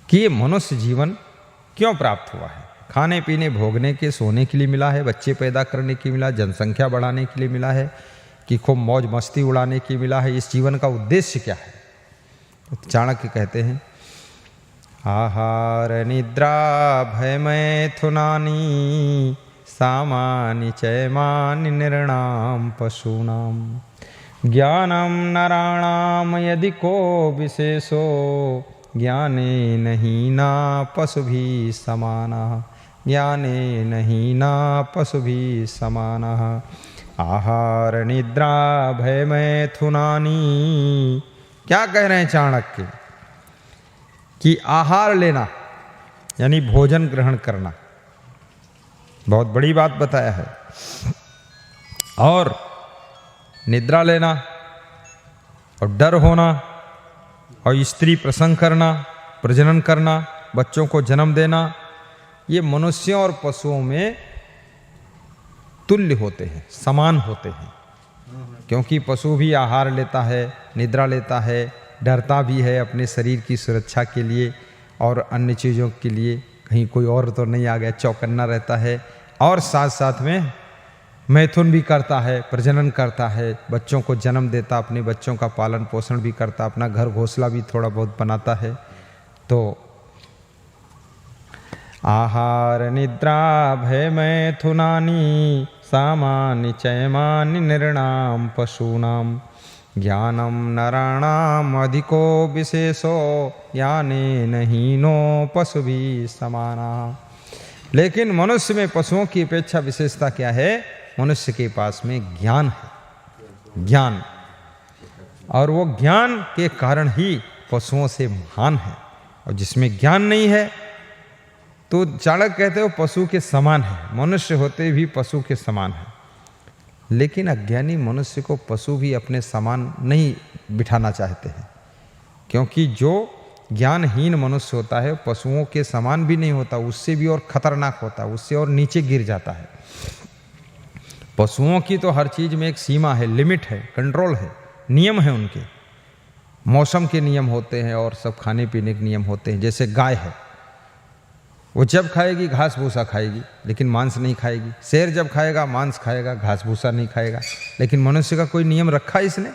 कि ये मनुष्य जीवन क्यों प्राप्त हुआ है। खाने पीने भोगने के सोने के लिए मिला है, बच्चे पैदा करने के लिए मिला, जनसंख्या बढ़ाने के लिए मिला है, कि खूब मौज मस्ती उड़ाने के लिए मिला है। इस जीवन का उद्देश्य क्या है? तो चाणक्य कहते हैं आहार निद्रा भय मैथुनानि सामानि चैमानि नृणां पशूनां ज्ञानं नराणां यदि को विशेषो ज्ञानेन हीना पशुभिः समानः ज्ञानेन हीना पशुभिः समानः। आहार निद्रा भय मैथुनानि। क्या कह रहे हैं चाणक्य कि आहार लेना यानी भोजन ग्रहण करना, बहुत बड़ी बात बताया है, और निद्रा लेना और डर होना और स्त्री प्रसंग करना, प्रजनन करना, बच्चों को जन्म देना, ये मनुष्यों और पशुओं में तुल्य होते हैं, समान होते हैं। क्योंकि पशु भी आहार लेता है, निद्रा लेता है, डरता भी है अपने शरीर की सुरक्षा के लिए और अन्य चीज़ों के लिए, कहीं कोई और तो नहीं आ गया, चौकन्ना रहता है, और साथ साथ में मैथुन भी करता है, प्रजनन करता है, बच्चों को जन्म देता, अपने बच्चों का पालन पोषण भी करता, अपना घर घोंसला भी थोड़ा बहुत बनाता है। तो आहार निद्रा भय मैथुनानि सामानि चैमानि नृणां पशूनां ज्ञानं नराणाम् अधिको विशेषो ज्ञानेन हीनो पशुभिः समानः। लेकिन मनुष्य में पशुओं की अपेक्षा विशेषता क्या है? मनुष्य के पास में ज्ञान है, ज्ञान, और वो ज्ञान के कारण ही पशुओं से महान है। और जिसमें ज्ञान नहीं है तो चाणक्य कहते हो पशु के समान है, मनुष्य होते भी पशु के समान है। लेकिन अज्ञानी मनुष्य को पशु भी अपने समान नहीं बिठाना चाहते हैं, क्योंकि जो ज्ञानहीन मनुष्य होता है पशुओं के समान भी नहीं होता, उससे भी और खतरनाक होता है, उससे और नीचे गिर जाता है। पशुओं की तो हर चीज में एक सीमा है, लिमिट है, कंट्रोल है, नियम है, उनके मौसम के नियम होते हैं और सब खाने पीने के नियम होते हैं। जैसे गाय है, वो जब खाएगी घास भूसा खाएगी, लेकिन मांस नहीं खाएगी। शेर जब खाएगा मांस खाएगा, घास भूसा नहीं खाएगा। लेकिन मनुष्य का कोई नियम रखा है इसने?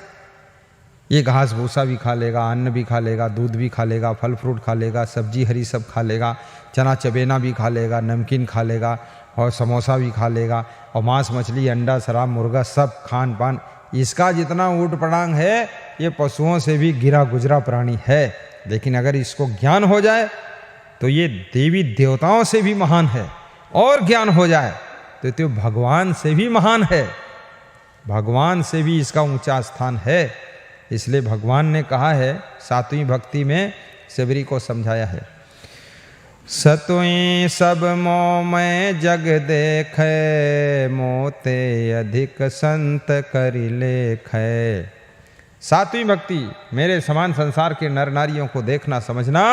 ये घास भूसा भी खा लेगा, अन्न भी खा लेगा, दूध भी खा लेगा, फल फ्रूट खा लेगा, सब्जी हरी सब खा लेगा, चना चबेना भी खा लेगा, नमकीन खा लेगा और समोसा भी खा लेगा, और मांस मछली अंडा शराब मुर्गा सब खान पान। इसका जितना ऊट पटांग है ये पशुओं से भी गिरा गुजरा प्राणी है। लेकिन अगर इसको ज्ञान हो जाए तो ये देवी देवताओं से भी महान है, और ज्ञान हो जाए तो भगवान से भी महान है, भगवान से भी इसका ऊंचा स्थान है। इसलिए भगवान ने कहा है सातवीं भक्ति में, सबरी को समझाया है, सतुई सब मोह मैं जग देखे मोते अधिक संत करि लेखे। सातवीं भक्ति मेरे समान संसार के नर नारियों को देखना समझना,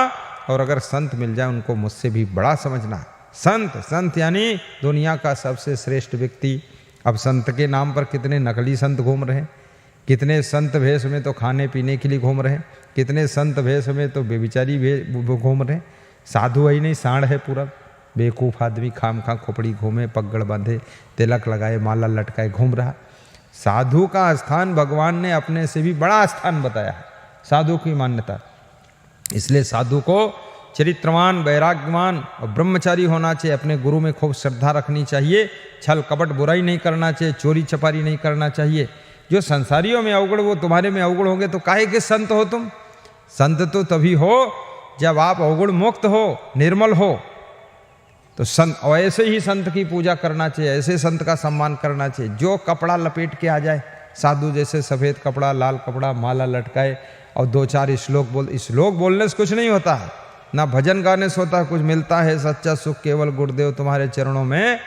और अगर संत मिल जाए उनको मुझसे भी बड़ा समझना। संत, संत यानी दुनिया का सबसे श्रेष्ठ व्यक्ति। अब संत के नाम पर कितने नकली संत घूम रहे हैं, कितने संत भेष में तो खाने पीने के लिए घूम रहे हैं, कितने संत भेष में तो बेबिचारी घूम रहे हैं। साधु ही नहीं, सांड है पूरा, बेवकूफ़ आदमी, खाम खा खोपड़ी घूमे, पगड़ बांधे, तिलक लगाए, माला लटकाए घूम रहा। साधु का स्थान भगवान ने अपने से भी बड़ा स्थान बताया है, साधु की मान्यता। इसलिए साधु को चरित्रवान, वैराग्यवान और ब्रह्मचारी होना चाहिए। अपने गुरु में खूब श्रद्धा रखनी चाहिए, छल कपट बुराई नहीं करना चाहिए, चोरी चपारी नहीं करना चाहिए। जो संसारियों में अवगुण वो तुम्हारे में अवगुण होंगे तो काहे के संत हो तुम? संत तो तभी हो जब आप अवगुण मुक्त हो, निर्मल हो। तो संत, और ऐसे ही संत की पूजा करना चाहिए, ऐसे संत का सम्मान करना चाहिए। जो कपड़ा लपेट के आ जाए साधु जैसे, सफ़ेद कपड़ा, लाल कपड़ा, माला लटकाए और दो चार श्लोक बोलने से कुछ नहीं होता है, ना भजन गाने से होता है कुछ मिलता है। सच्चा सुख केवल गुरुदेव तुम्हारे चरणों में,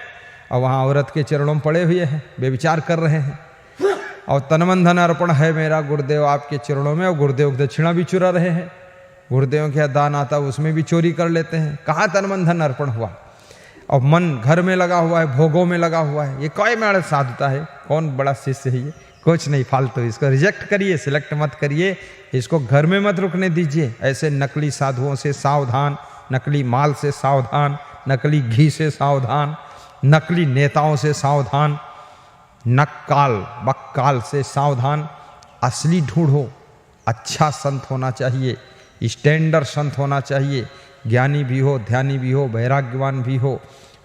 और वहाँ औरत के चरणों में पड़े हुए हैं, बेविचार कर रहे हैं। और तन धन अर्पण है मेरा गुरुदेव आपके चरणों में, और गुरुदेव दक्षिणा भी चुरा रहे हैं। गुरुदेव के दान आता उसमें भी चोरी कर लेते हैं। कहाँ तन धन अर्पण हुआ? और मन घर में लगा हुआ है, भोगों में लगा हुआ है। ये कोई मेरा साधुता है? कौन बड़ा शिष्य है ये? कुछ नहीं फालतू, इसको रिजेक्ट करिए, सिलेक्ट मत करिए, इसको घर में मत रुकने दीजिए। ऐसे नकली साधुओं से सावधान, नकली माल से सावधान, नकली घी से सावधान, नकली नेताओं से सावधान, नक्काल बक्काल से सावधान। असली ढूंढो, अच्छा संत होना चाहिए, स्टैंडर्ड संत होना चाहिए, ज्ञानी भी हो, ध्यानी भी हो, वैराग्यवान भी हो,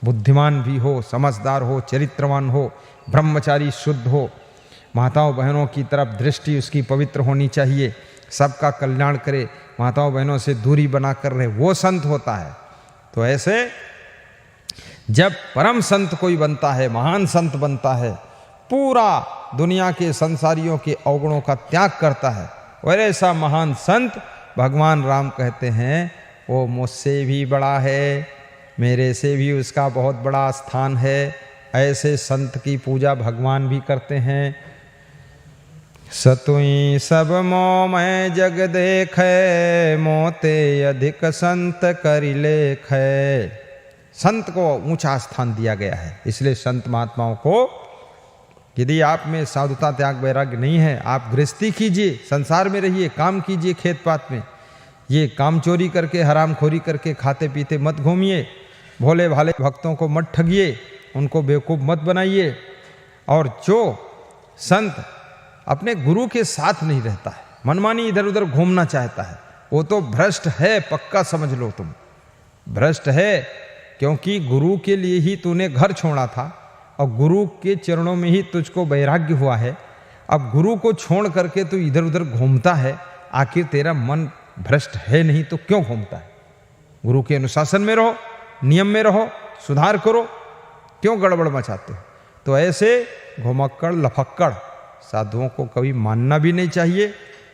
बुद्धिमान भी हो, समझदार हो, चरित्रवान हो, ब्रह्मचारी शुद्ध हो, माताओं बहनों की तरफ दृष्टि उसकी पवित्र होनी चाहिए, सबका कल्याण करे, माताओं बहनों से दूरी बनाकर रहे, वो संत होता है। तो ऐसे जब परम संत कोई बनता है, महान संत बनता है, पूरा दुनिया के संसारियों के अवगुणों का त्याग करता है, और ऐसा महान संत भगवान राम कहते हैं वो मुझसे भी बड़ा है, मेरे से भी उसका बहुत बड़ा स्थान है। ऐसे संत की पूजा भगवान भी करते हैं। सतुई सब मोह मैं जग देखे, मोते अधिक संत करि लेखै। संत को ऊंचा स्थान दिया गया है, इसलिए संत महात्माओं को, यदि आप में साधुता त्याग वैराग्य नहीं है, आप गृहस्थी कीजिए, संसार में रहिए, काम कीजिए खेत पात में, ये काम चोरी करके हरामखोरी करके खाते पीते मत घूमिए, भोले भाले भक्तों को मत ठगिए, उनको बेवकूफ़ मत बनाइए। और जो संत अपने गुरु के साथ नहीं रहता है, मनमानी इधर उधर घूमना चाहता है, वो तो भ्रष्ट है, पक्का समझ लो तुम भ्रष्ट है। क्योंकि गुरु के लिए ही तूने घर छोड़ा था और गुरु के चरणों में ही तुझको वैराग्य हुआ है। अब गुरु को छोड़ करके तू इधर उधर घूमता है, आखिर तेरा मन भ्रष्ट है नहीं तो क्यों घूमता है? गुरु के अनुशासन में रहो, नियम में रहो, सुधार करो, क्यों गड़बड़ मचाते हो? तो ऐसे घुमक्कड़ लफक्कड़ साधुओं को कभी मानना भी नहीं चाहिए,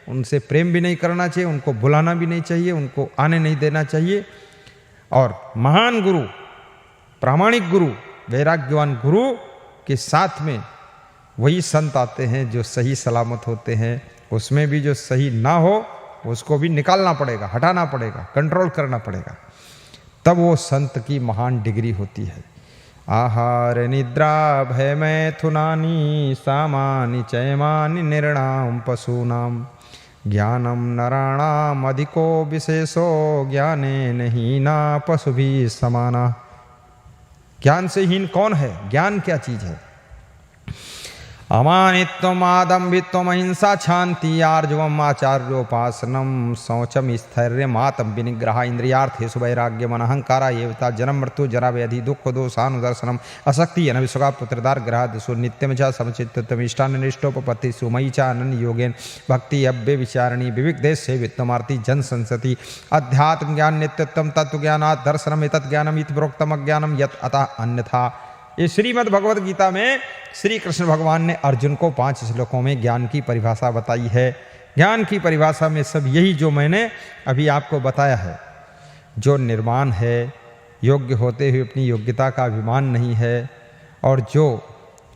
उनसे प्रेम भी नहीं करना चाहिए, उनको बुलाना भी नहीं चाहिए, उनको आने नहीं देना चाहिए। और महान गुरु, प्रामाणिक गुरु, वैराग्यवान गुरु के साथ में वही संत आते हैं जो सही सलामत होते हैं। उसमें भी जो सही ना हो उसको भी निकालना पड़ेगा, हटाना पड़ेगा, कंट्रोल करना पड़ेगा, तब वो संत की महान डिग्री होती है। आहार निद्रा भय मैथुनानि, सामानि चयमानि निर्णाम पशूनाम, ज्ञानम नराणाम अधिको विशेषो, ज्ञाने नहीं ना पशु भी समाना। ज्ञान से हीन कौन है? ज्ञान क्या चीज है? अमानित्वम आदम्भित्वम अहिंसा शांति आर्जवम आचार्योपासनम शौचम स्थैर्यम आत्म विनिग्रह इंद्रियार्थेषु वैराग्यम अहंकारा एवता जन्म मृत्यु जरा व्याधि दुख दोषानुदर्शनम असक्ति अनविषुका पुत्रदार ग्रहादिषु नित्यम च समचित्तम इष्टानिष्टोपपत्तिषु मयि च अनन्य योगेन भक्ति अव्य विचारणी विविक्देश सेवित्वमार्ति जन संसति अध्यात्म ज्ञान नित्यत्वम तत्व ज्ञानात् दर्शनम एतत् ज्ञानम इति प्रोक्तम अज्ञानम यत् अतः अन्यथा। ये श्रीमद् भगवद गीता में श्री कृष्ण भगवान ने अर्जुन को 5 श्लोकों में ज्ञान की परिभाषा बताई है। ज्ञान की परिभाषा में सब यही जो मैंने अभी आपको बताया है, जो निर्माण है, योग्य होते हुए अपनी योग्यता का अभिमान नहीं है, और जो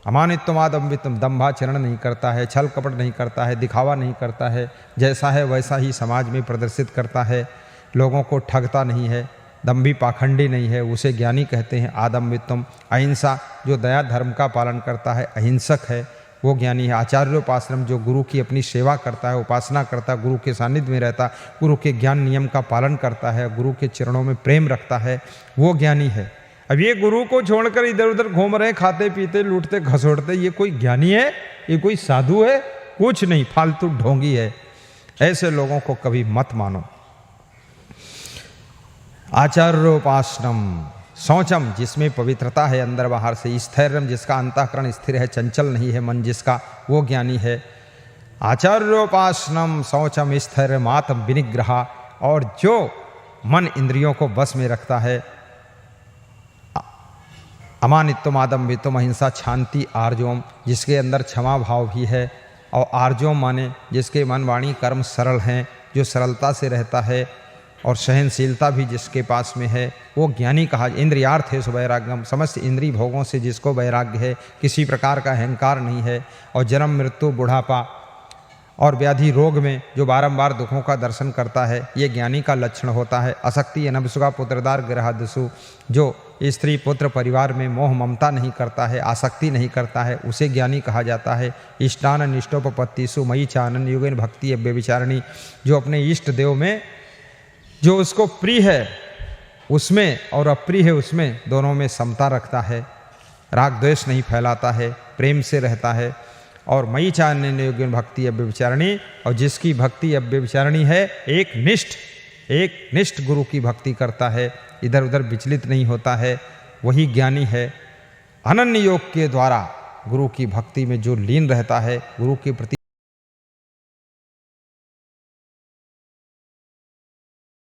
अमानित्वमादम्बित्वम दंभाचरण नहीं करता है, छल कपट नहीं करता है, दिखावा नहीं करता है, जैसा है वैसा ही समाज में प्रदर्शित करता है, लोगों को ठगता नहीं है, दम्भी पाखंडी नहीं है, उसे ज्ञानी कहते हैं। आदम्बित्वम अहिंसा, जो दया धर्म का पालन करता है, अहिंसक है, वो ज्ञानी है। आचार्योपासनम, जो गुरु की अपनी सेवा करता है, उपासना करता है, गुरु के सानिध्य में रहता, गुरु के ज्ञान नियम का पालन करता है, गुरु के चरणों में प्रेम रखता है, वो ज्ञानी है। अब ये गुरु को छोड़कर इधर उधर घूम रहे, खाते पीते लूटते घसोड़ते, ये कोई ज्ञानी है? ये कोई साधु है? कुछ नहीं, फालतू ढोंगी है। ऐसे लोगों को कभी मत मानो। आचार्योपासनम शौचम, जिसमें पवित्रता है अंदर बाहर से, स्थैर्यम, जिसका अंतःकरण स्थिर है, चंचल नहीं है मन जिसका, वो ज्ञानी है। आचार्योपासनम शौचम स्थैर्यम आत्म विनिग्रह, और जो मन इंद्रियों को बस में रखता है। अमानित्वम आदम्भित्वम अहिंसा शांति आर्जवम, जिसके अंदर क्षमा भाव भी है, और आर्जवम माने जिसके मन वाणी कर्म सरल हैं, जो सरलता से रहता है, और सहनशीलता भी जिसके पास में है, वो ज्ञानी कहा। इंद्रियार्थेषु वैराग्यम, समस्त इंद्रिय भोगों से जिसको वैराग्य है, किसी प्रकार का अहंकार नहीं है, और जन्म मृत्यु बुढ़ापा और व्याधि रोग में जो बारंबार दुखों का दर्शन करता है, ये ज्ञानी का लक्षण होता है। असक्ति अनभसुगा पुत्रदार गृहदसु, जो स्त्री पुत्र परिवार में मोह ममता नहीं करता है, आसक्ति नहीं करता है, उसे ज्ञानी कहा जाता है। इष्टान निष्ठोपत्तिसु मयि चानन युगेन भक्ति व्यभिचारिणी, जो अपने इष्ट देव में जो उसको प्रिय है उसमें और अप्रिय है उसमें दोनों में समता रखता है, राग द्वेष नहीं फैलाता है, प्रेम से रहता है। और मयि चानन योग्य भक्ति अव्यभिचारिणी, और जिसकी भक्ति अव्यभिचारिणी है, एक निष्ठ गुरु की भक्ति करता है, इधर उधर विचलित नहीं होता है, वही ज्ञानी है। अनन्य योग के द्वारा गुरु की भक्ति में जो लीन रहता है, गुरु के प्रति